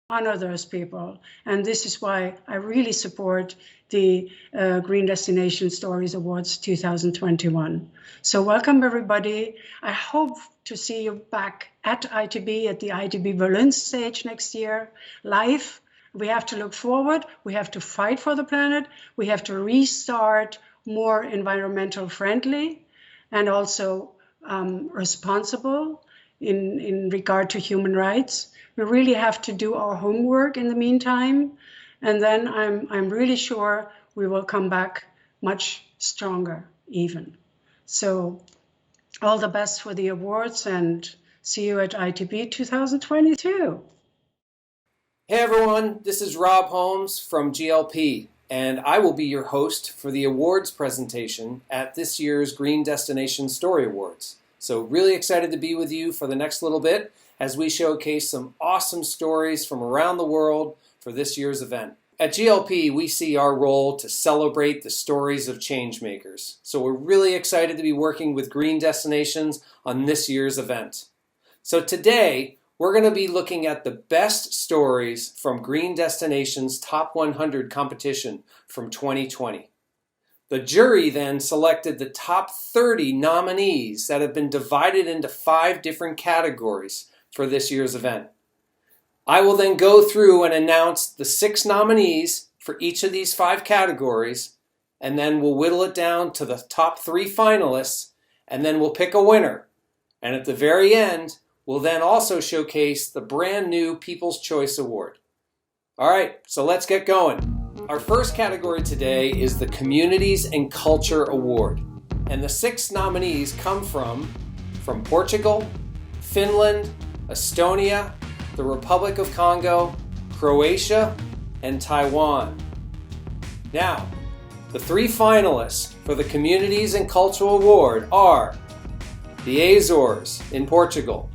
honor those people. And this is why I really support the Green Destination Stories Awards 2021. So welcome everybody. I hope to see you back at ITB, at the ITB Berlin stage next year, live. We have to look forward. We have to fight for the planet. We have to restart more environmental friendly and also responsible in regard to human rights. We really have to do our homework in the meantime. And then I'm really sure we will come back much stronger even. So all the best for the awards and see you at ITB 2022. Hey everyone, this is Rob Holmes from GLP, and I will be your host for the awards presentation at this year's Green Destination Story Awards. So really excited to be with you for the next little bit as we showcase some awesome stories from around the world for this year's event. At GLP, we see our role to celebrate the stories of changemakers. So we're really excited to be working with Green Destinations on this year's event. So today, we're going to be looking at the best stories from Green Destinations Top 100 competition from 2020. The jury then selected the top 30 nominees that have been divided into 5 different categories for this year's event. I will then go through and announce the 6 nominees for each of these 5 categories, and then we'll whittle it down to the top 3 finalists, and then we'll pick a winner. And at the very end, we'll then also showcase the brand new People's Choice Award. All right, so let's get going. Our first category today is the Communities and Culture Award. And the 6 nominees come from Portugal, Finland, Estonia, the Republic of Congo, Croatia, and Taiwan. Now, the 3 finalists for the Communities and Culture Award are the Azores in Portugal,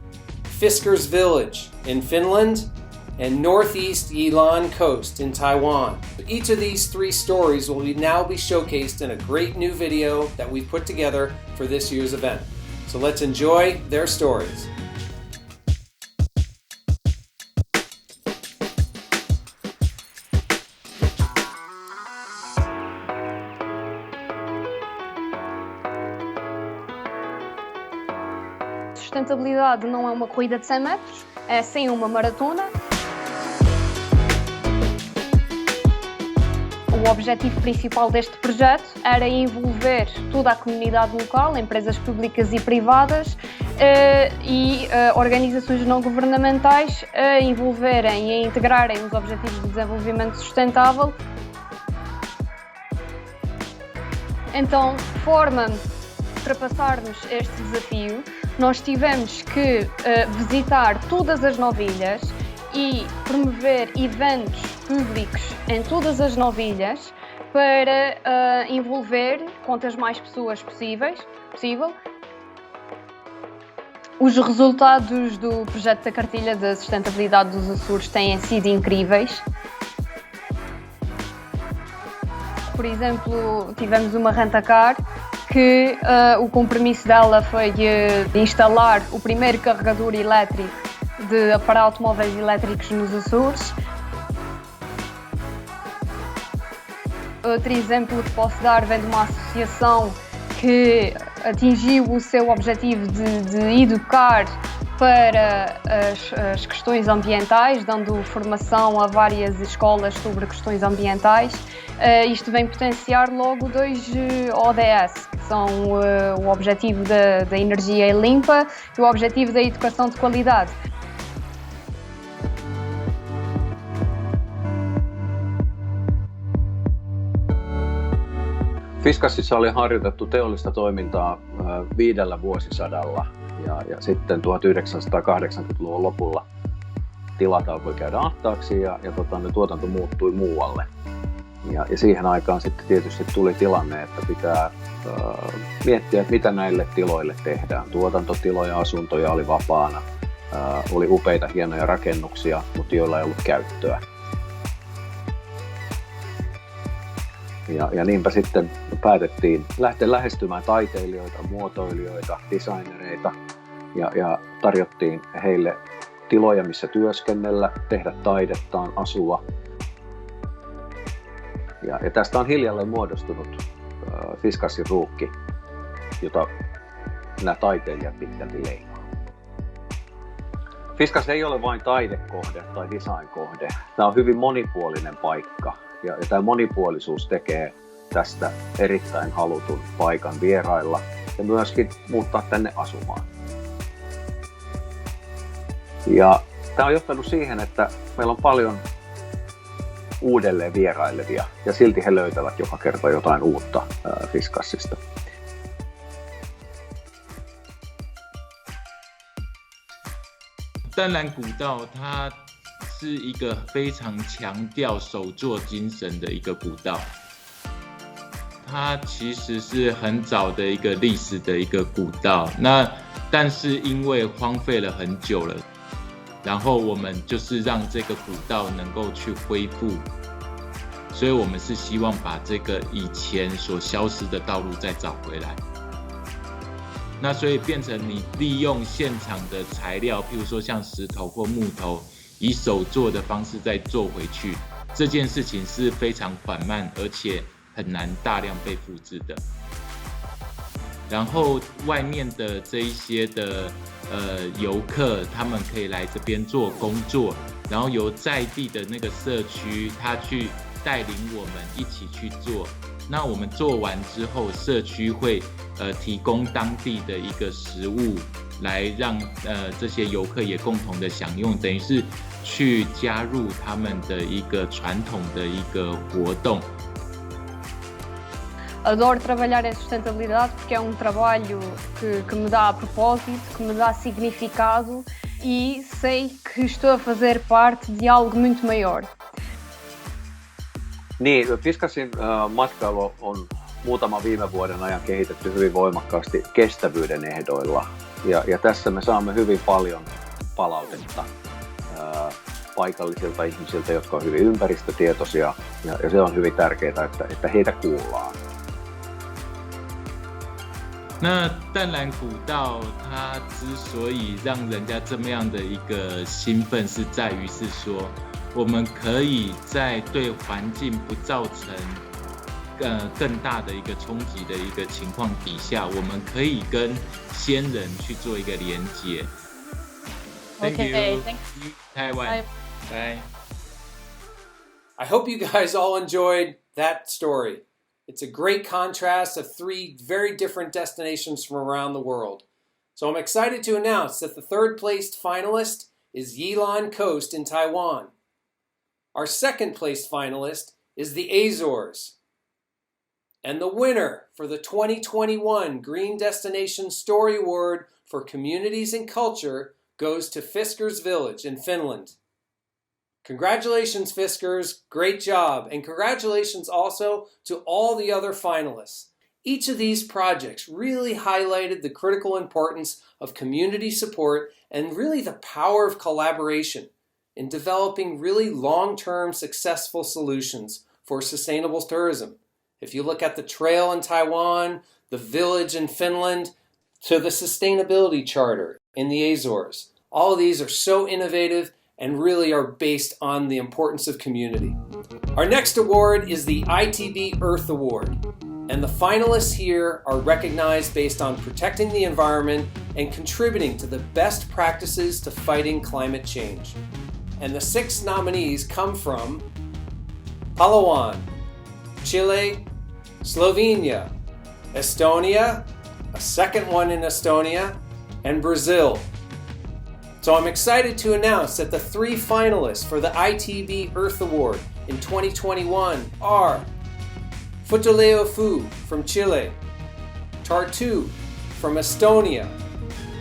Fiskars Village in Finland, and Northeast Yilan Coast in Taiwan. Each of these 3 stories will now be showcased in a great new video that we've put together for this year's event. So let's enjoy their stories. Sustentabilidade não é uma corrida de 100 metros, é sim uma maratona. O objetivo principal deste projeto era envolver toda a comunidade local, empresas públicas e privadas e organizações não governamentais a envolverem e a integrarem os Objetivos de Desenvolvimento Sustentável. Então, de forma a ultrapassarmos este desafio, nós tivemos que visitar todas as 9 ilhas e promover eventos públicos em todas as 9 ilhas para envolver quantas mais pessoas possível. Os resultados do projeto da Cartilha da Sustentabilidade dos Açores têm sido incríveis. Por exemplo, tivemos uma rent-a-car que o compromisso dela foi de instalar o primeiro carregador elétrico para automóveis elétricos nos Açores. Outro exemplo que posso dar vem de uma associação que atingiu o seu objetivo de educar para as questões ambientais, dando formação a várias escolas sobre questões ambientais. Isto vem potenciar logo 2 ODS, que são o objetivo da energia limpa e o objetivo da educação de qualidade. Fiskarsissa oli harjoitettu teollista toimintaa 5 vuosisadalla ja sitten 1980-luvun lopulla tilat alkoi käydä ahtaaksi ja tuotanto muuttui muualle. Ja siihen aikaan sitten tietysti tuli tilanne, että pitää miettiä, että mitä näille tiloille tehdään. Tuotantotiloja, asuntoja oli vapaana, oli upeita hienoja rakennuksia, mutta joilla ei ollut käyttöä. Ja niinpä sitten päätettiin lähteä lähestymään taiteilijoita, muotoilijoita, designereita ja tarjottiin heille tiloja, missä työskennellä, tehdä taidettaan, asua. Ja tästä on hiljalleen muodostunut Fiskassin ruukki, jota nämä taiteilijat pitkälti leimaa. Fiskas ei ole vain taidekohde tai design-kohde. Tämä on hyvin monipuolinen paikka ja tämä monipuolisuus tekee tästä erittäin halutun paikan vierailla ja myöskin muuttaa tänne asumaan. Ja tämä on johtanut siihen, että meillä on paljon uudelleen vierailevia ja silti he löytävät joka kerta jotain uutta Fiskassista.淡蓝古道它是一个非常强调手作精神的一个古道，它其实是很早的一个历史的一个古道，但是因为荒废了很久了，然后我们就是让这个古道能够去恢复，所以我们是希望把这个以前所消失的道路再找回来。那所以变成你利用现场的材料，譬如说像石头或木头，以手做的方式再做回去，这件事情是非常缓慢，而且很难大量被复制的。然后外面的这一些的游客，他们可以来这边做工作，然后由在地的那个社区，他去带领我们一起去做。那我们做完之后，社区会提供当地的一个食物，来让这些游客也共同的享用，等于是去加入他们的一个传统的一个活动。Adoro trabalhar em sustentabilidade porque é trabalho que me dá propósito, que me dá significado e sei que estou a fazer parte de algo muito maior. Niin, Fiskassin matkailu on muutaman viime vuoden ajan kehitetty hyvin voimakkaasti kestävyyden ehdoilla. Ja tässä me saamme hyvin paljon palautetta paikallisilta ihmisiltä, jotka on hyvin ympäristötietoisia. Ja se on hyvin tärkeää, että heitä kuullaan. 那淡蓝古道它之所以让人家这么样的一个兴奋，是在于是说，我们可以在对环境不造成更大的一个冲击的一个情况底下，我们可以跟先人去做一个连结。Thank you, Taiwan. Bye. I hope you guys all enjoyed that story. It's a great contrast of three very different destinations from around the world. So I'm excited to announce that the third placed finalist is Yilan Coast in Taiwan. Our second placed finalist is the Azores. And the winner for the 2021 Green Destination Story Award for Communities and Culture goes to Fiskars Village in Finland. Congratulations, Fiskars. Great job. And congratulations also to all the other finalists. Each of these projects really highlighted the critical importance of community support and really the power of collaboration in developing really long-term successful solutions for sustainable tourism. If you look at the trail in Taiwan, the village in Finland, to the sustainability charter in the Azores, all of these are so innovative and really are based on the importance of community. Our next award is the ITB Earth Award, and the finalists here are recognized based on protecting the environment and contributing to the best practices to fighting climate change. And the 6 nominees come from Palawan, Chile, Slovenia, Estonia, a second one in Estonia, and Brazil. So I'm excited to announce that the 3 finalists for the ITB Earth Award in 2021 are Futaleofu from Chile, Tartu from Estonia,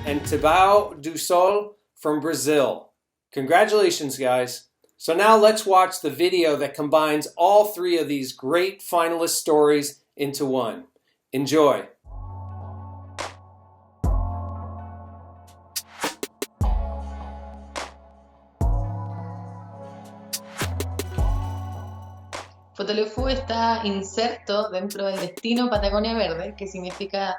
and Tibau do Sol from Brazil. Congratulations, guys. So now let's watch the video that combines all 3 of these great finalist stories into one. Enjoy. Futaleofu está inserto dentro del destino Patagonia Verde, que significa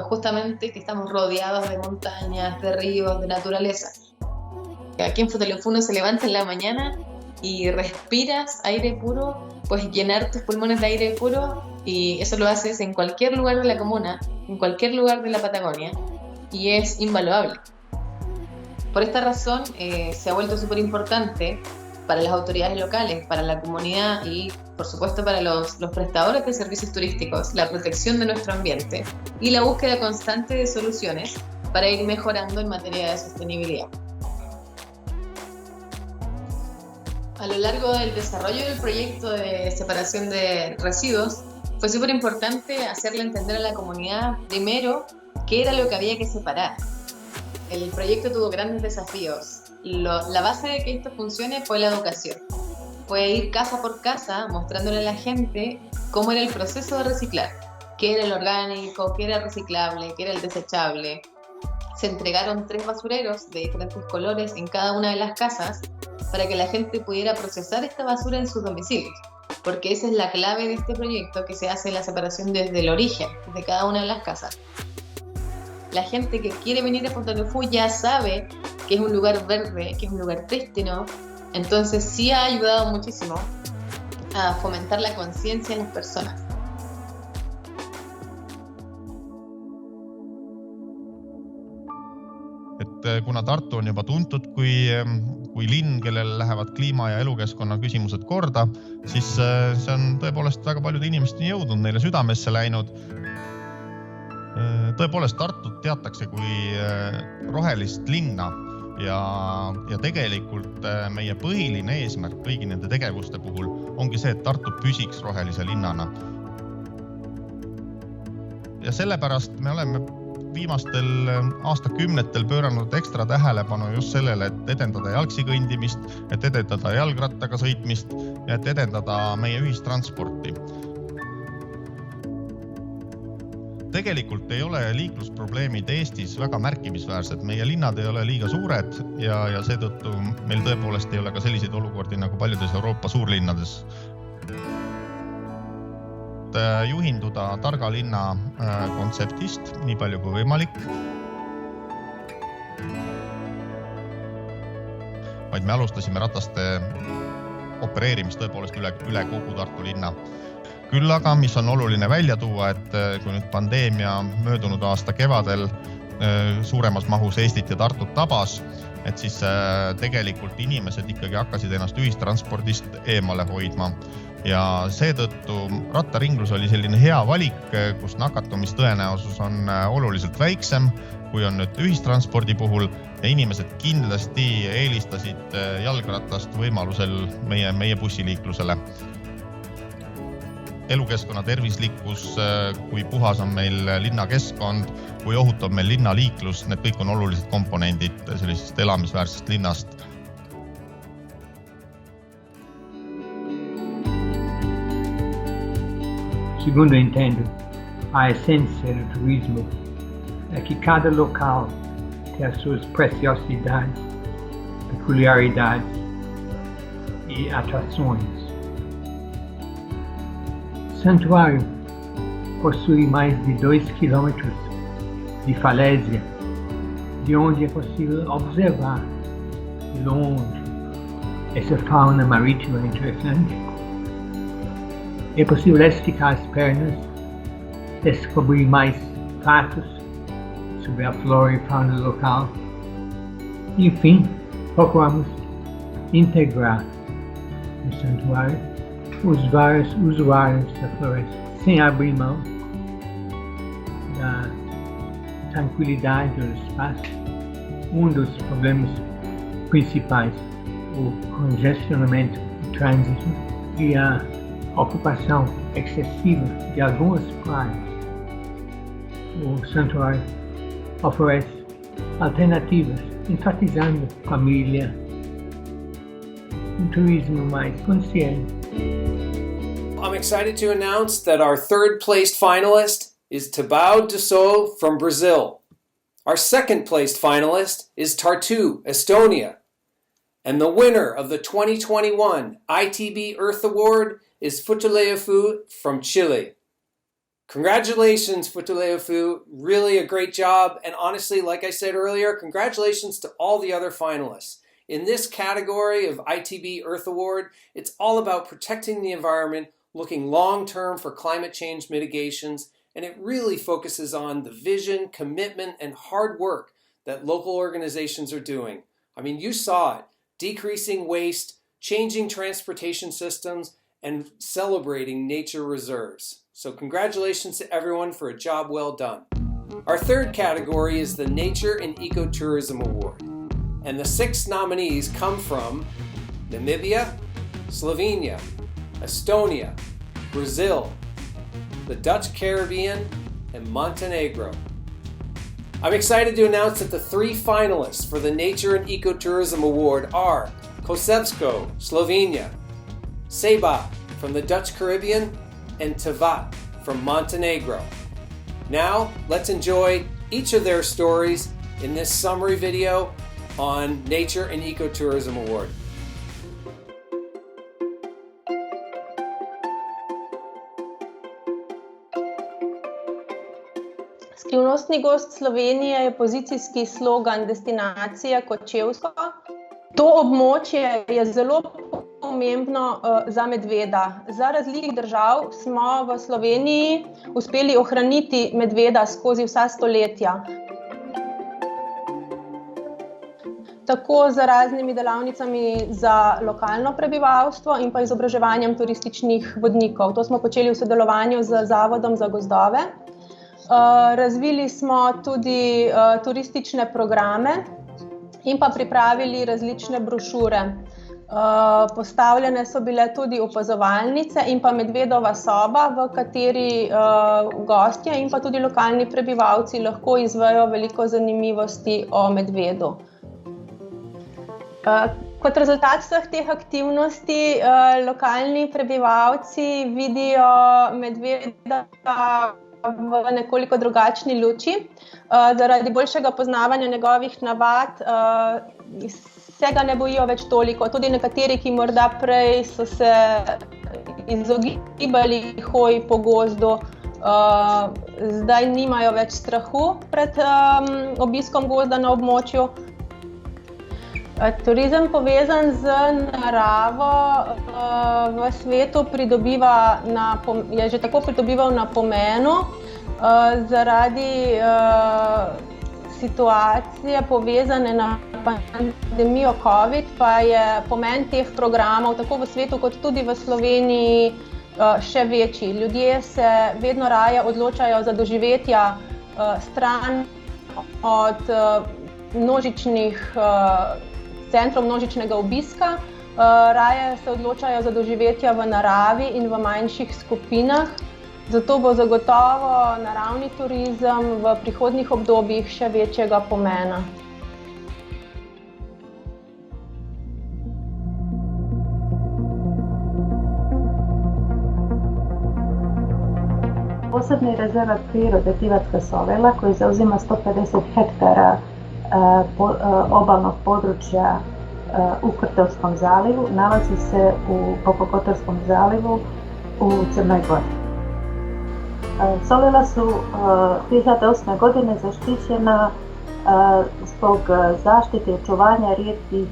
justamente que estamos rodeados de montañas, de ríos, de naturaleza. Aquí en Futaleufú uno se levanta en la mañana y respiras aire puro, puedes llenar tus pulmones de aire puro y eso lo haces en cualquier lugar de la comuna, en cualquier lugar de la Patagonia y es invaluable. Por esta razón se ha vuelto súper importante para las autoridades locales, para la comunidad y por supuesto para los prestadores de servicios turísticos, la protección de nuestro ambiente y la búsqueda constante de soluciones para ir mejorando en materia de sostenibilidad. A lo largo del desarrollo del proyecto de separación de residuos, fue súper importante hacerle entender a la comunidad, primero, qué era lo que había que separar. El proyecto tuvo grandes desafíos. La base de que esto funcione fue la educación. Fue ir casa por casa mostrándole a la gente cómo era el proceso de reciclar, qué era el orgánico, qué era el reciclable, qué era el desechable. Se entregaron 3 basureros de diferentes colores en cada una de las casas para que la gente pudiera procesar esta basura en sus domicilios, porque esa es la clave de este proyecto, que se hace la separación desde el origen, de cada una de las casas. La gente que quiere venir a Futaleufú ya sabe que es un lugar verde, que es un lugar prístino, entonces sí ha ayudado muchísimo a fomentar la conciencia en las personas. Et kuna Tartu on juba tuntud kui linn, kellel lähevad kliima ja elukeskkonna küsimused korda, siis see on tõepoolest väga paljude inimesteni jõudnud, neile südamesse läinud. Tõepoolest Tartut teatakse kui rohelist linna ja tegelikult meie põhiline eesmärk kõigi nende tegevuste puhul ongi see, et Tartu püsiks rohelise linnana. Ja sellepärast me oleme viimastel aastakümnetel pööranud ekstra tähelepanu just sellele, et edendada jalgsi kõndimist, et edendada jalgrattaga sõitmist ja et edendada meie ühistransporti. Tegelikult ei ole liiklusprobleemid Eestis väga märkimisväärsed. Meie linnad ei ole liiga suured ja seetõttu meil tõepoolest ei ole ka selliseid olukordi nagu paljudes Euroopa suurlinnades. Juhinduda targa linna kontseptist nii palju kui võimalik. Vaid me alustasime rataste opereerimist tõepoolest üle kogu Tartu linna. Küll aga, mis on oluline välja tuua, et kui nüüd pandeemia möödunud aasta kevadel suuremas mahus Eestit ja Tartut tabas, et siis tegelikult inimesed ikkagi hakkasid ennast ühistranspordist eemale hoidma. Ja seetõttu rattaringlus oli selline hea valik, kus nakatumistõenäosus on oluliselt väiksem, kui on nüüd ühistranspordi puhul ja inimesed kindlasti eelistasid jalgratast võimalusel meie bussiliiklusele. Elukeskkonna tervislikkus, kui puhas on meil linnakeskkond, kui ohutab meil linnaliiklus, need kõik on olulised komponendid sellisest elamisväärsest linnast. Segundo eu entendo, a essência do turismo é que cada local tem as suas preciosidades, peculiaridades e atrações. Santuário possui mais de 2 quilômetros de falésia, de onde é possível observar de longe essa fauna marítima interessante. É possível esticar as pernas, descobrir mais fatos sobre a flora e fauna local. Enfim, procuramos integrar no santuário os vários usuários da floresta, sem abrir mão da tranquilidade do espaço. Dos problemas principais, o congestionamento do trânsito e a ocupação excessiva de algumas praias. O santuário oferece alternativas, enfatizando família, turismo mais consciente. I'm excited to announce that our third placed finalist is Tabao do Sol from Brazil. Our second placed finalist is Tartu, Estonia. And the winner of the 2021 ITB Earth Award is Futaleufú from Chile. Congratulations, Futaleufú. Really a great job. And honestly, like I said earlier, congratulations to all the other finalists. In this category of ITB Earth Award, it's all about protecting the environment, looking long-term for climate change mitigations, and it really focuses on the vision, commitment, and hard work that local organizations are doing. I mean, you saw it, decreasing waste, changing transportation systems, and celebrating nature reserves. So congratulations to everyone for a job well done. Our third category is the Nature and Ecotourism Award. And the 6 nominees come from Namibia, Slovenia, Estonia, Brazil, the Dutch Caribbean, and Montenegro. I'm excited to announce that the 3 finalists for the Nature and Ecotourism Award are Kosevsko, Slovenia, Seba from the Dutch Caribbean, and Tavat from Montenegro. Now, let's enjoy each of their stories in this summary video on Nature and Ecotourism Award. Skrivnostni gost Slovenije je pozicijski slogan destinacija Kočevsko. To območje je zelo pomembno za medveda. Za različnih držav smo v Sloveniji uspeli ohraniti medveda skozi vsa stoletja. Tako z raznimi delavnicami za lokalno prebivalstvo in pa izobraževanjem turističnih vodnikov. To smo počeli v sodelovanju z Zavodom za gozdove. Razvili smo tudi turistične programe in pa pripravili različne brošure. Postavljene so bile tudi opazovalnice in pa medvedova soba, v kateri gostje in pa tudi lokalni prebivalci lahko izvejo veliko zanimivosti o medvedu. Kot rezultat vseh teh aktivnosti lokalni prebivalci vidijo medveda v nekoliko drugačni luči. Zaradi boljšega poznavanja njegovih navad se ga ne bojijo več toliko. Tudi nekateri, ki morda prej so se izogibali hoji po gozdu, zdaj nimajo več strahu pred obiskom gozda na območju. Turizem povezan z naravo v svetu je že tako pridobival na pomenu. Zaradi situacije povezane na pandemijo COVID pa je pomen teh programov tako v svetu kot tudi v Sloveniji še večji. Ljudje se vedno raje odločajo za doživetja stran od množičnih centrov množičnega obiska, raje se odločajo za doživetja v naravi in v manjših skupinah. Zato bo zagotovo naravni turizem v prihodnjih obdobjih še večjega pomena. Posebni rezervat prirode Tivatska Sovela koji zauzima 150 hektara obalnog područja u Krtelskom zalivu, nalazi se u Bokokotorskom zalivu u Crnoj Gori. Sovela su 2008. godine zaštićena zbog zaštite i očuvanja rijetkih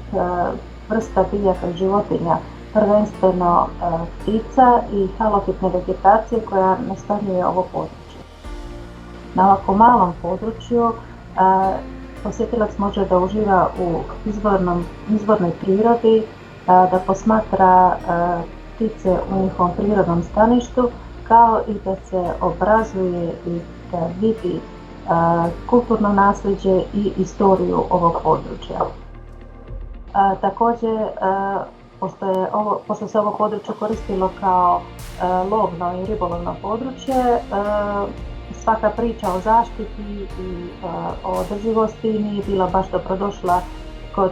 vrsta biljaka i životinja, prvenstveno ptica i halofitne vegetacije koja nastanjuje ovo područje. Na ovako malom području posjetilac može da uživa u izvornoj prirodi, da posmatra ptice u njihovom prirodnom staništu, kao i da se obrazuje i da vidi kulturno nasljeđe i istoriju ovog područja. Također, pošto se ovo područje koristilo kao lovno i ribolovno područje, svaka priča o zaštiti i o održivosti nije bila baš dobrodošla kod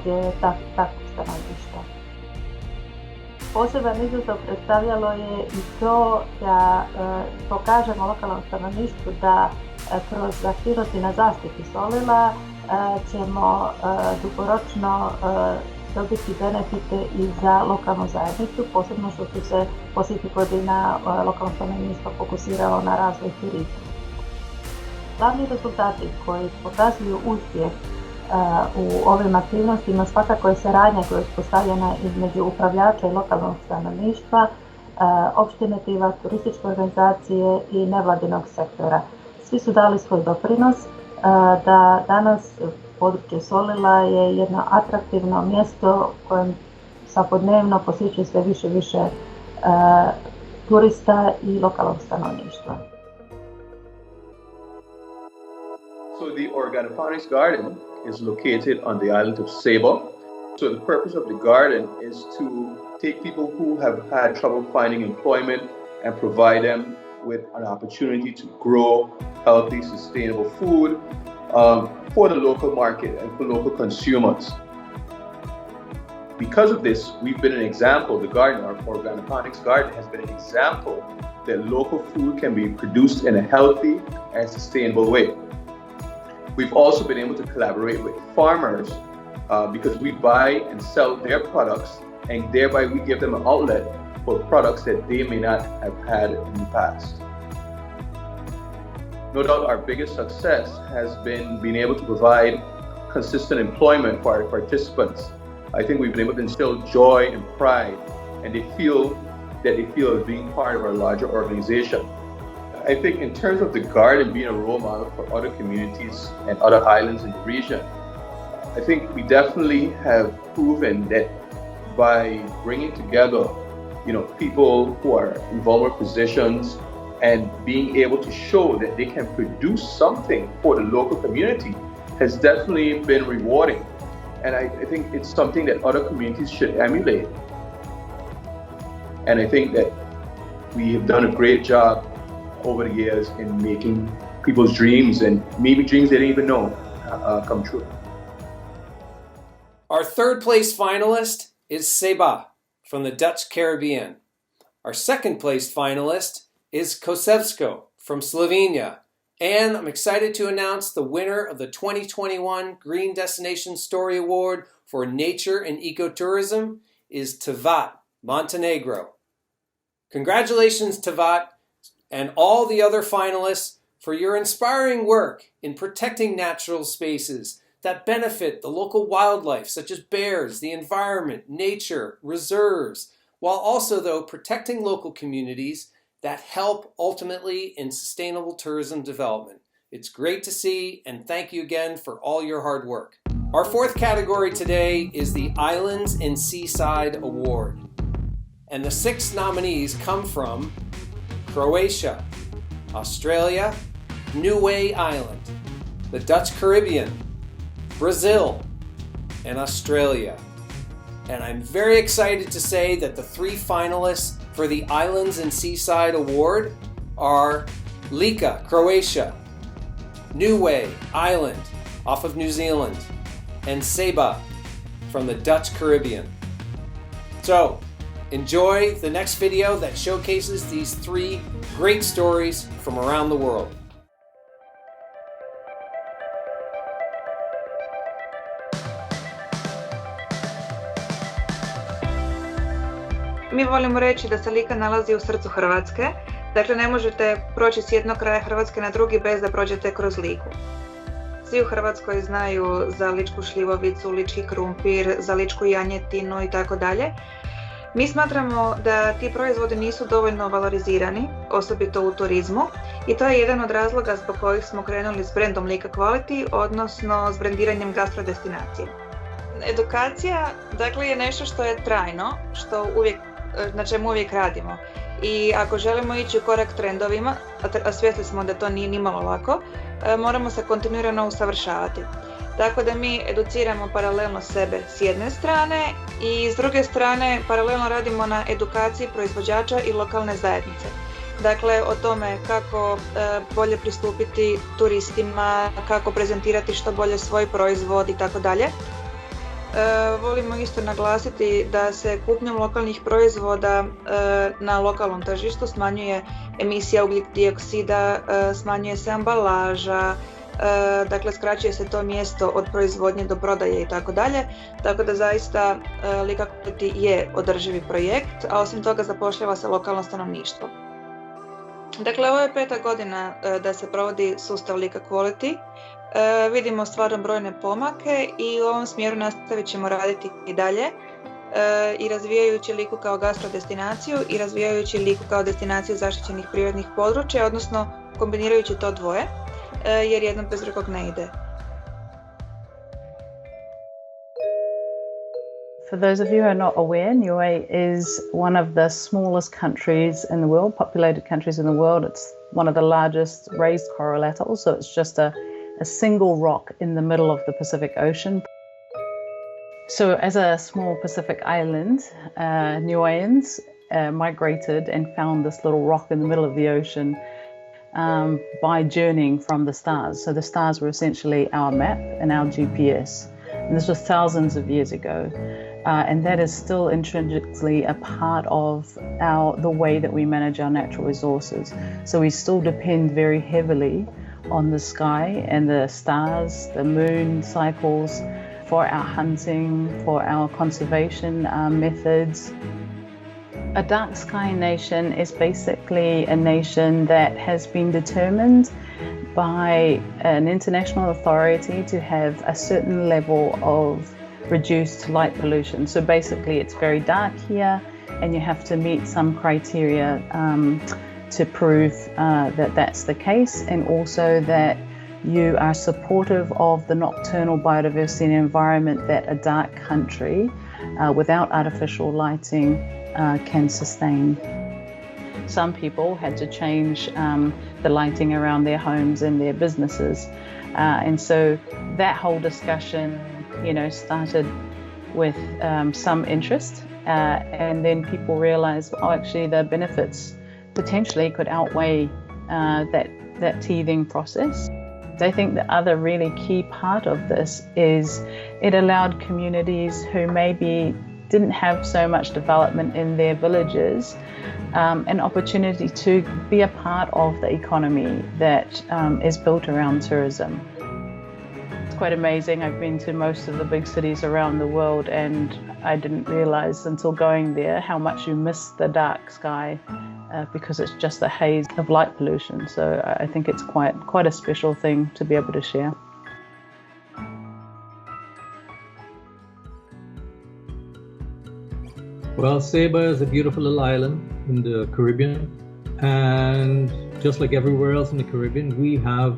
takvog stanovništva. Poseban izazov predstavljalo je i to da pokažemo lokalnom stanovništvu da kroz aktivnosti na zaštiti Sovela ćemo dugoročno dobiti benefite i za lokalnu zajednicu, posebno što su se posljednjih godina lokalno stanovništvo fokusiralo na razvoj turizma. Glavni rezultati koji pokazuju uspjeh u ovim aktivnostima svakako je saradnja koja je uspostavljena između upravljača i lokalnog stanovništva, opštine Tivat, turističke organizacije i nevladinog sektora. Svi su dali svoj doprinos da danas područje Solila je jedno atraktivno mjesto kojem svakodnevno posjećuje sve više i više turista i lokalnog stanovništva. So the Organoponics Garden is located on the island of Saba. So the purpose of the garden is to take people who have had trouble finding employment and provide them with an opportunity to grow healthy, sustainable food for the local market and for local consumers. Because of this, we've been an example, the garden, our Organoponics Garden has been an example that local food can be produced in a healthy and sustainable way. We've also been able to collaborate with farmers because we buy and sell their products, and thereby we give them an outlet for products that they may not have had in the past. No doubt our biggest success has been being able to provide consistent employment for our participants. I think we've been able to instill joy and pride, and they feel as being part of our larger organization. I think in terms of the garden being a role model for other communities and other islands in the region, I think we definitely have proven that by bringing together, people who are in vulnerable positions and being able to show that they can produce something for the local community has definitely been rewarding. And I think it's something that other communities should emulate. And I think that we have done a great job over the years in making people's dreams, and maybe dreams they didn't even know, come true. Our third place finalist is Seba from the Dutch Caribbean. Our second place finalist is Kosevsko from Slovenia. And I'm excited to announce the winner of the 2021 Green Destination Story Award for Nature and Ecotourism is Tivat, Montenegro. Congratulations, Tivat, and all the other finalists for your inspiring work in protecting natural spaces that benefit the local wildlife, such as bears, the environment, nature, reserves, while also, though, protecting local communities that help ultimately in sustainable tourism development. It's great to see, and thank you again for all your hard work. Our fourth category today is the Islands and Seaside Award. And the 6 nominees come from Croatia, Australia, Niue Island, the Dutch Caribbean, Brazil, and Australia. And I'm very excited to say that the 3 finalists for the Islands and Seaside Award are Lika, Croatia, Niue Island off of New Zealand, and Seba from the Dutch Caribbean. So, enjoy the next video that showcases these 3 great stories from around the world. Mi volimo reći da se Lika nalazi u srcu Hrvatske, dakle ne možete proći s jednog kraja Hrvatske na drugi bez da prođete kroz Liku. Svi u Hrvatskoj znaju za ličku šljivovicu, lički krumpir, za ličku janjetinu i tako dalje. Mi smatramo da ti proizvodi nisu dovoljno valorizirani, osobito u turizmu, i to je jedan od razloga zbog kojih smo krenuli s brendom Lika Quality, odnosno s brendiranjem gastrodestinacije. Edukacija, dakle, je nešto što je trajno, na čemu uvijek radimo. I ako želimo ići u korak trendovima, a svjesni smo da to nije nimalo lako, moramo se kontinuirano usavršavati. Tako da mi educiramo paralelno sebe s jedne strane i s druge strane paralelno radimo na edukaciji proizvođača i lokalne zajednice. Dakle, o tome kako bolje pristupiti turistima, kako prezentirati što bolje svoj proizvod i tako dalje. Volimo isto naglasiti da se kupnjom lokalnih proizvoda na lokalnom tržištu smanjuje emisija ugljik dioksida, smanjuje se ambalaža, dakle skraćuje se to mjesto od proizvodnje do prodaje i tako dalje, tako da zaista Lika Quality je održivi projekt, a osim toga zapošljava se lokalno stanovništvo. Dakle, ovo je 5. godina da se provodi sustav Lika Quality. Vidimo stvarno brojne pomake i u ovom smjeru nastavit ćemo raditi i dalje i razvijajući Liku kao gastrodestinaciju i razvijajući Liku kao destinaciju zaštićenih prirodnih područja, odnosno kombinirajući to dvoje, jer jedno bez drugog ne ide. For those of you who are not aware, Niue is one of the smallest countries in the world, populated countries in the world. It's one of the largest raised coral atolls, so it's just a single rock in the middle of the Pacific Ocean. So as a small Pacific island, Niueans migrated and found this little rock in the middle of the ocean by journeying from the stars. So the stars were essentially our map and our GPS. And this was thousands of years ago. And that is still intrinsically a part of the way that we manage our natural resources. So we still depend very heavily on the sky and the stars, the moon cycles, for our hunting, for our conservation methods. A dark sky nation is basically a nation that has been determined by an international authority to have a certain level of reduced light pollution. So basically it's very dark here and you have to meet some criteria to prove that that's the case, and also that you are supportive of the nocturnal biodiversity and environment that a dark country without artificial lighting can sustain. Some people had to change the lighting around their homes and their businesses, and so that whole discussion, started with some interest, and then people realized, actually the benefits potentially could outweigh that teething process. I think the other really key part of this is it allowed communities who maybe didn't have so much development in their villages an opportunity to be a part of the economy that is built around tourism. It's quite amazing. I've been to most of the big cities around the world, and I didn't realize until going there how much you miss the dark sky because it's just the haze of light pollution. So I think it's quite a special thing to be able to share. Well, Ceiba is a beautiful little island in the Caribbean, and just like everywhere else in the Caribbean, we have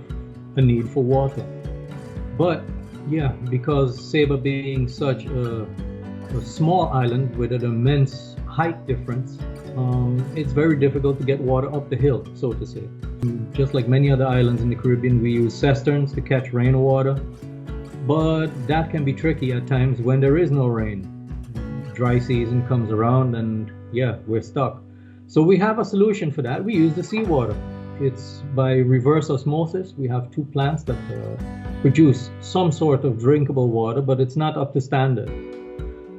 a need for water. But yeah, because Ceiba being such a small island with an immense height difference, it's very difficult to get water up the hill, so to say. Just like many other islands in the Caribbean, we use cisterns to catch rainwater, but that can be tricky at times when there is no rain. Dry season comes around and yeah, we're stuck. So we have a solution for that. We use the seawater. It's by reverse osmosis. We have two plants that produce some sort of drinkable water, but it's not up to standard.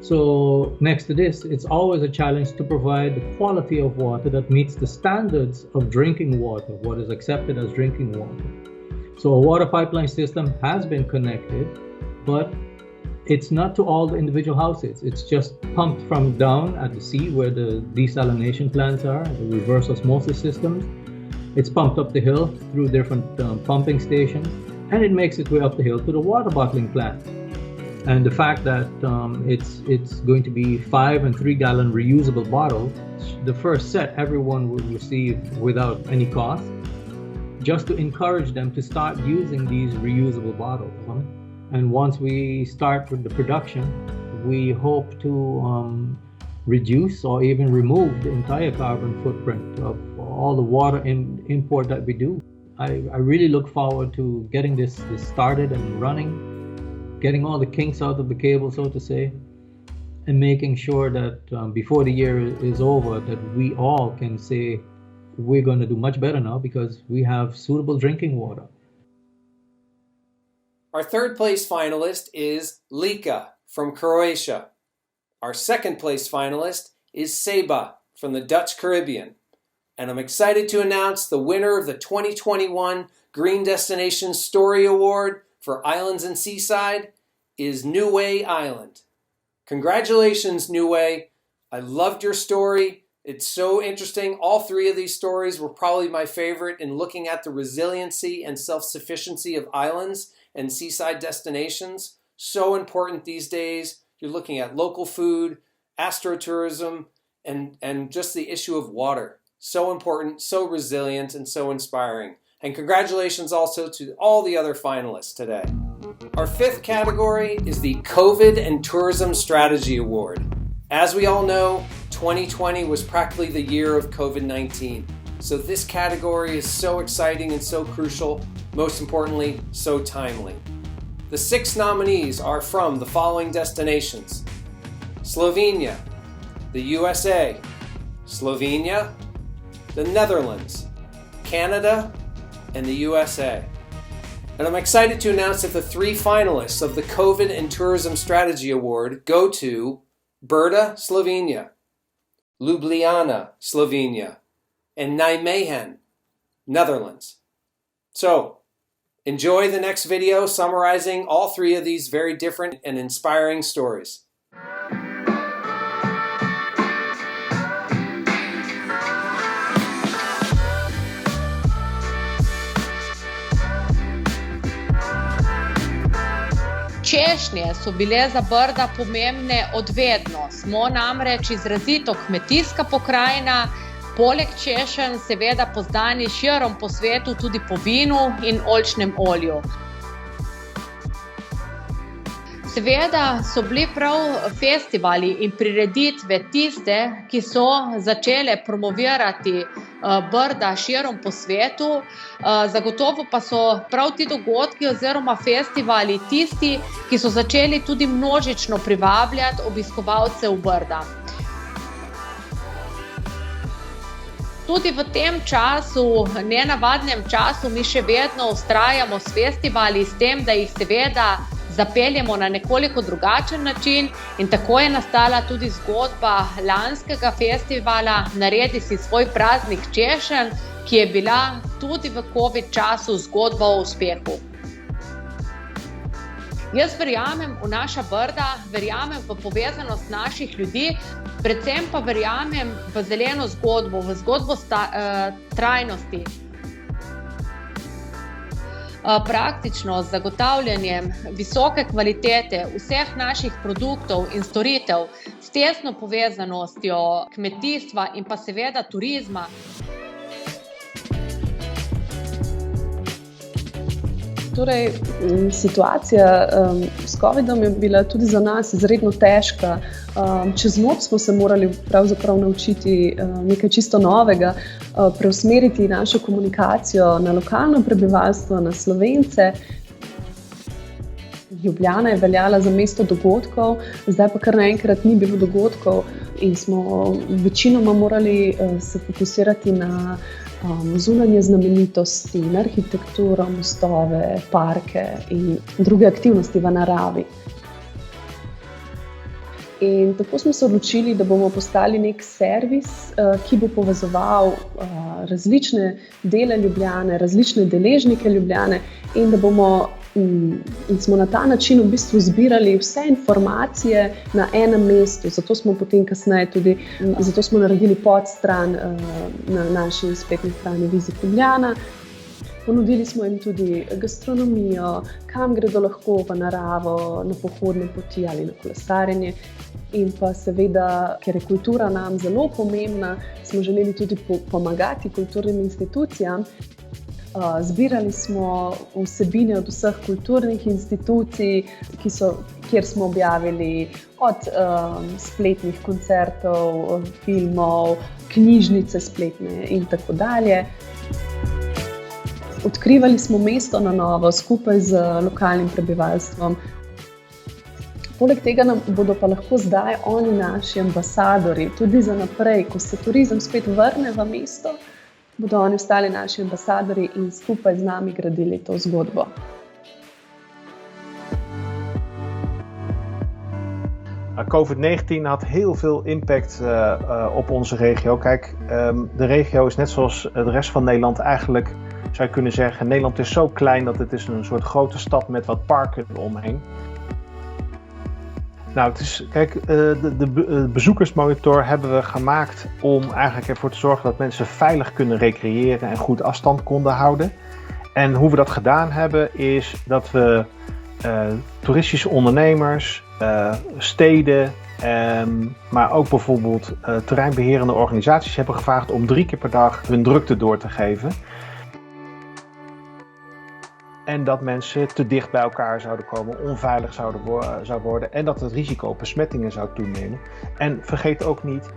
So next to this, it's always a challenge to provide the quality of water that meets the standards of drinking water, what is accepted as drinking water. So a water pipeline system has been connected, but it's not to all the individual houses. It's just pumped from down at the sea where the desalination plants are, the reverse osmosis systems. It's pumped up the hill through different pumping stations, and it makes its way up the hill to the water bottling plant. And the fact that it's going to be 5 and 3 gallon reusable bottles, the first set everyone will receive without any cost, just to encourage them to start using these reusable bottles. And once we start with the production, we hope to reduce or even remove the entire carbon footprint of all the water import that we do. I really look forward to getting this started and running, getting all the kinks out of the cable, so to say, and making sure that before the year is over, that we all can say we're going to do much better now because we have suitable drinking water. Our third place finalist is Lika from Croatia. Our second place finalist is Ceiba from the Dutch Caribbean. And I'm excited to announce the winner of the 2021 Green Destination Story Award for Islands and Seaside is Niue Island. Congratulations, Niue. I loved your story. It's so interesting. All three of these stories were probably my favorite in looking at the resiliency and self-sufficiency of islands and seaside destinations. So important these days. You're looking at local food, astrotourism, and just the issue of water. So important, so resilient, and so inspiring. And congratulations also to all the other finalists today. Our fifth category is the COVID and Tourism Strategy Award. As we all know, 2020 was practically the year of COVID-19. So this category is so exciting and so crucial, most importantly, so timely. The 6 nominees are from the following destinations: Slovenia, the USA, Slovenia, the Netherlands, Canada, and the USA. And I'm excited to announce that the 3 finalists of the COVID and Tourism Strategy Award go to Brda, Slovenia, Ljubljana, Slovenia, and Nijmegen, Netherlands. So, enjoy the next video summarizing all 3 of these very different and inspiring stories. Češnje so bile za Brda pomembne od vedno. Smo namreč izrazito kmetijska pokrajina, poleg češenj seveda poznani širom po svetu tudi po vinu in oljčnem olju. Seveda so bili prav festivali in prireditve tiste, ki so začele promovirati Brda širom po svetu. Zagotovo pa so prav ti dogodki oziroma festivali tisti, ki so začeli tudi množično privabljati obiskovalce v Brda. Tudi v tem času, nenavadnem času, mi še vedno vztrajamo s festivali, s tem, da jih seveda zapeljemo na nekoliko drugačen način, in tako je nastala tudi zgodba lanskega festivala Naredi si svoj praznik češenj, ki je bila tudi v COVID času zgodba o uspehu. Jaz verjamem v naša Brda, verjamem v povezanost naših ljudi, predvsem pa verjamem v zeleno zgodbo, v zgodbo trajnosti. Praktično z zagotavljanjem visoke kvalitete vseh naših produktov in storitev, s tesno povezanostjo kmetijstva in pa seveda turizma. Torej, situacija s COVID-om je bila tudi za nas izredno težka. Čez noč smo se morali pravzaprav naučiti nekaj čisto novega, preusmeriti našo komunikacijo na lokalno prebivalstvo, na Slovence. Ljubljana je veljala za mesto dogodkov, zdaj pa kar naenkrat ni bilo dogodkov in smo večinoma morali se fokusirati na zunanje znamenitosti, na arhitekturo, mostove, parke in druge aktivnosti v naravi. In tako smo se odločili, da bomo postali nek servis, ki bo povezoval različne dele Ljubljane, različne deležnike Ljubljane in da bomo in smo na ta način v bistvu zbirali vse informacije na enem mestu. Zato smo potem kasneje tudi, zato smo naredili podstran na naši spletni strani Visit Ljubljana. Ponudili smo jim tudi gastronomijo, kam gredo lahko v naravo, na pohodne poti ali na kolesarjenje. In pa seveda, ker je kultura nam zelo pomembna, smo želeli tudi pomagati kulturnim institucijam. Zbirali smo vsebine od vseh kulturnih institucij, kjer smo objavili od spletnih koncertov, filmov, knjižnice spletne in tako dalje. Odkrivali smo mesto na novo skupaj z lokalnim prebivalstvom. Poleg tega nam bodo pa lahko zdaj oni naši ambasadori, tudi za naprej, ko se turizem spet vrne v mesto, bodo oni ostali naši ambasadori in skupaj z nami gradili to zgodbo. COVID-19 had heel veel impact op onze regio. Kijk, de regio is net zoals de rest van Nederland eigenlijk, zou je kunnen zeggen, Nederland is zo klein dat het is een soort grote stad met wat parken eromheen. Nou, het is, kijk, de bezoekersmonitor hebben we gemaakt om eigenlijk ervoor te zorgen dat mensen veilig kunnen recreëren en goed afstand konden houden. En hoe we dat gedaan hebben is dat we toeristische ondernemers, steden, maar ook bijvoorbeeld terreinbeherende organisaties hebben gevraagd om 3 keer per dag hun drukte door te geven. En dat mensen te dicht bij elkaar zouden komen, onveilig zou worden en dat het risico op besmettingen zou toenemen. En vergeet ook niet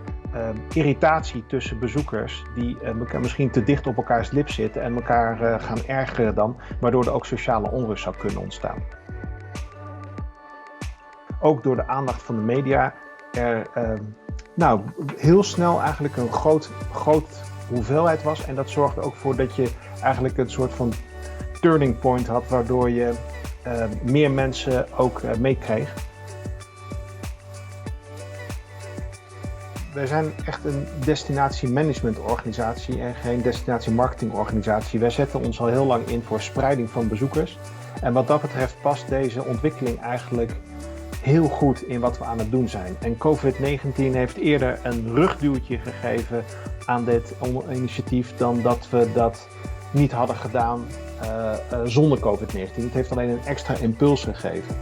irritatie tussen bezoekers die misschien te dicht op elkaars lip zitten en elkaar gaan ergeren dan, waardoor er ook sociale onrust zou kunnen ontstaan. Ook door de aandacht van de media heel snel eigenlijk een groot hoeveelheid was. En dat zorgde ook voor dat je eigenlijk een soort van turning point had, waardoor je meer mensen ook meekreeg. Wij zijn echt een destinatiemanagementorganisatie en geen destinatiemarketingorganisatie. Wij zetten ons al heel lang in voor spreiding van bezoekers. En wat dat betreft past deze ontwikkeling eigenlijk heel goed in wat we aan het doen zijn. En COVID-19 heeft eerder een rugduwtje gegeven aan dit initiatief dan dat we dat niet hadden gedaan zonder COVID-19. Het heeft alleen een extra impuls gegeven.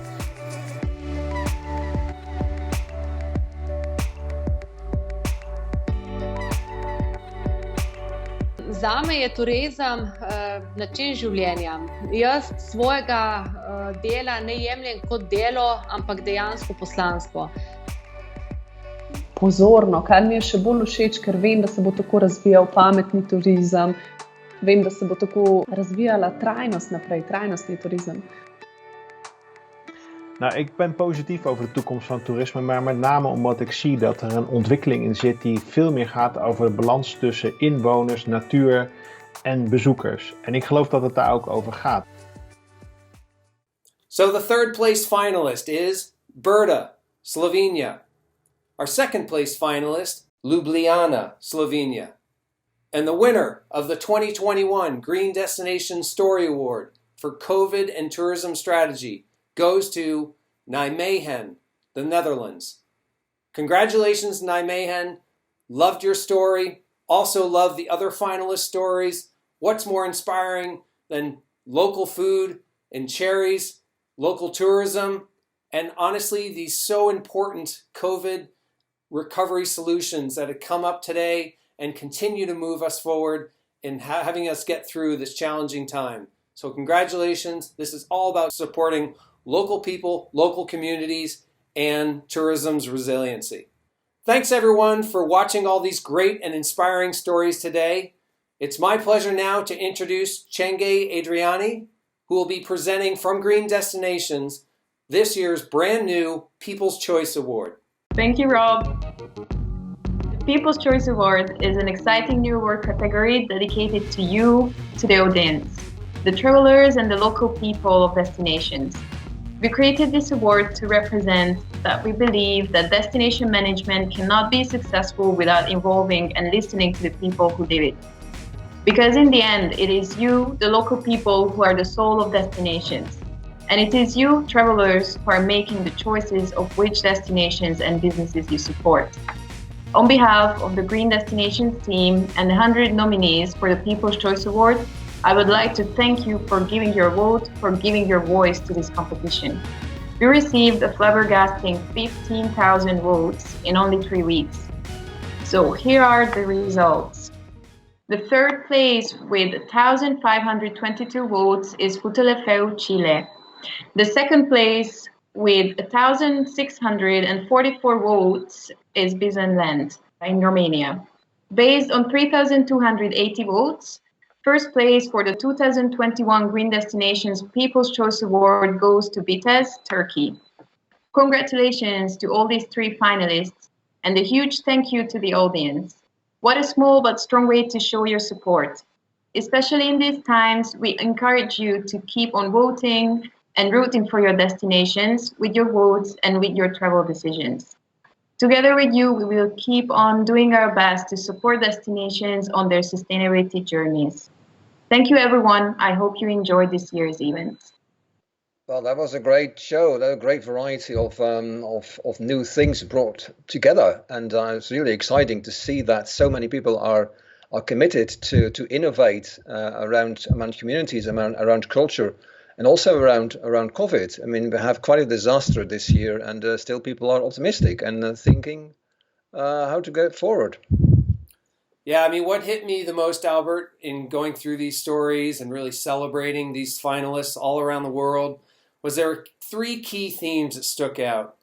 Zame je turizem način življenja. Jaz svojega dela ne jemljem kot delo, ampak dejansko poslanstvo. Pozorno, kar mi je še bolj všeč, ker vem, da se bo tako razvijal pametni turizem. Vem, da se bo tako razvijala trajnostni turisme. Nou, ik ben positief over de toekomst van toerisme, maar met name omdat ik zie dat er een ontwikkeling in zit die veel meer gaat over de balans tussen inwoners, natuur en bezoekers. En ik geloof dat het daar ook over gaat. So the third place finalist is Brda, Slovenia. Our second place finalist, Ljubljana, Slovenia. And the winner of the 2021 Green Destination Story Award for COVID and Tourism Strategy goes to Nijmegen, the Netherlands. Congratulations, Nijmegen. Loved your story. Also loved the other finalist stories. What's more inspiring than local food and cherries, local tourism, and honestly, these so important COVID recovery solutions that have come up today and continue to move us forward in having us get through this challenging time. So congratulations. This is all about supporting local people, local communities, and tourism's resiliency. Thanks everyone for watching all these great and inspiring stories today. It's my pleasure now to introduce Cenge Adriani, who will be presenting from Green Destinations this year's brand new People's Choice Award. Thank you, Rob. The People's Choice Award is an exciting new award category dedicated to you, to the audience, the travelers and the local people of destinations. We created this award to represent that we believe that destination management cannot be successful without involving and listening to the people who live it. Because in the end, it is you, the local people, who are the soul of destinations. And it is you, travelers, who are making the choices of which destinations and businesses you support. On behalf of the Green Destinations team and the 100 nominees for the People's Choice Award, I would like to thank you for giving your vote, for giving your voice to this competition. We received a flabbergasting 15,000 votes in only 3 weeks. So here are the results. The third place with 1,522 votes is Futelefeu, Chile. The second place with 1,644 votes is Bizenland in Romania. Based on 3,280 votes, first place for the 2021 Green Destinations People's Choice Award goes to Bitez, Turkey. Congratulations to all these 3 finalists, and a huge thank you to the audience. What a small but strong way to show your support. Especially in these times, we encourage you to keep on voting and rooting for your destinations with your votes and with your travel decisions. Together with you, we will keep on doing our best to support destinations on their sustainability journeys. Thank you, everyone. I hope you enjoyed this year's event. Well, that was a great show. A great variety of new things brought together, and it's really exciting to see that so many people are committed to innovate around communities, around culture, and also around COVID. I mean, we have quite a disaster this year, and still people are optimistic and thinking how to go forward. Yeah, I mean, what hit me the most, Albert, in going through these stories and really celebrating these finalists all around the world was there were 3 key themes that stuck out: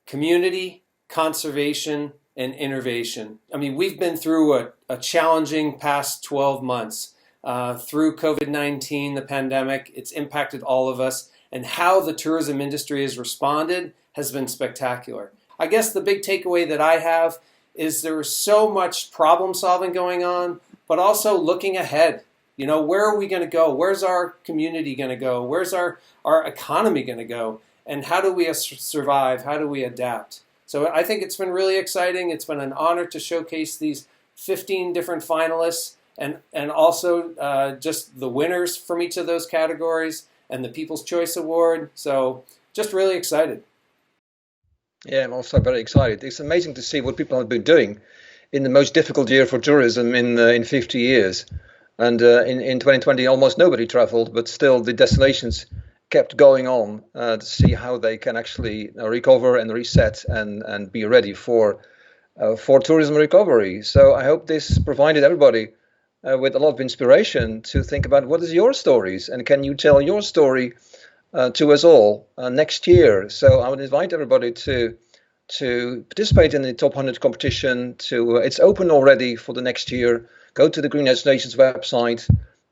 community, conservation, and innovation. I mean, we've been through a challenging past 12 months through COVID-19, the pandemic. It's impacted all of us, and how the tourism industry has responded has been spectacular. I guess the big takeaway that I have is there's so much problem solving going on, but also looking ahead. You know, where are we going to go? Where's our community going to go? Where's our economy going to go? And how do we survive? How do we adapt? So I think it's been really exciting. It's been an honor to showcase these 15 different finalists and also just the winners from each of those categories and the People's Choice Award. So just really excited. Yeah, I'm also very excited. It's amazing to see what people have been doing in the most difficult year for tourism in 50 years. And in 2020, almost nobody traveled, but still the destinations kept going on to see how they can actually recover and reset and be ready for tourism recovery. So I hope this provided everybody with a lot of inspiration to think about what is your stories and can you tell your story to us all next year. So I would invite everybody to participate in the Top 100 competition. It's open already for the next year. Go to the Green Destinations website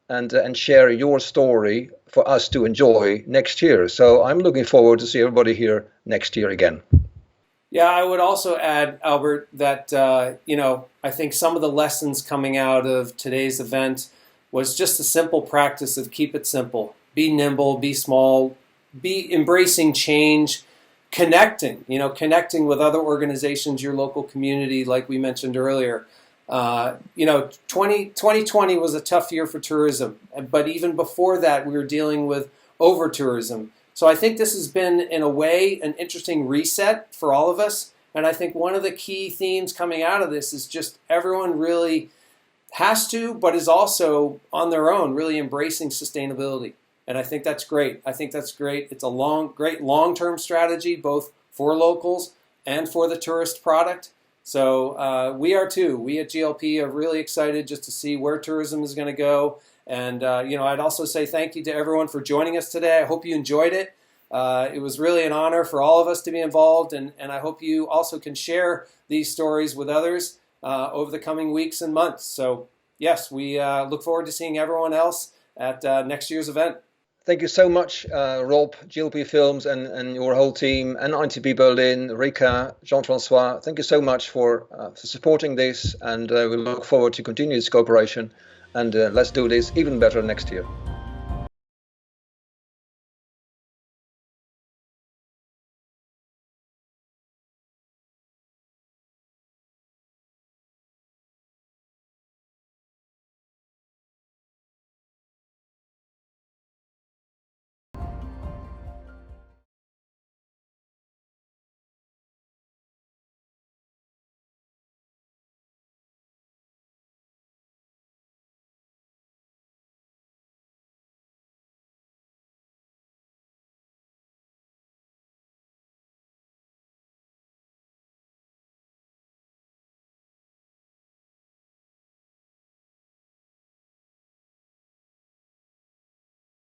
and share your story for us to enjoy next year. So I'm looking forward to see everybody here next year again. Yeah, I would also add, Albert, that I think some of the lessons coming out of today's event was just the simple practice of keep it simple. Be nimble, be small, be embracing change, connecting with other organizations, your local community, like we mentioned earlier. 2020 was a tough year for tourism, but even before that, we were dealing with over-tourism. So I think this has been, in a way, an interesting reset for all of us. And I think one of the key themes coming out of this is just everyone really has to, but is also on their own, really embracing sustainability. And I think that's great. It's a great long-term strategy, both for locals and for the tourist product. So we are too. We at GLP are really excited just to see where tourism is going to go. And I'd also say thank you to everyone for joining us today. I hope you enjoyed it. It was really an honor for all of us to be involved, and I hope you also can share these stories with others over the coming weeks and months. So yes, we look forward to seeing everyone else at next year's event. Thank you so much, Rob, GLP Films, and your whole team, and ITB Berlin, Rika, Jean-Francois. Thank you so much for supporting this, and we look forward to continue this cooperation. And let's do this even better next year.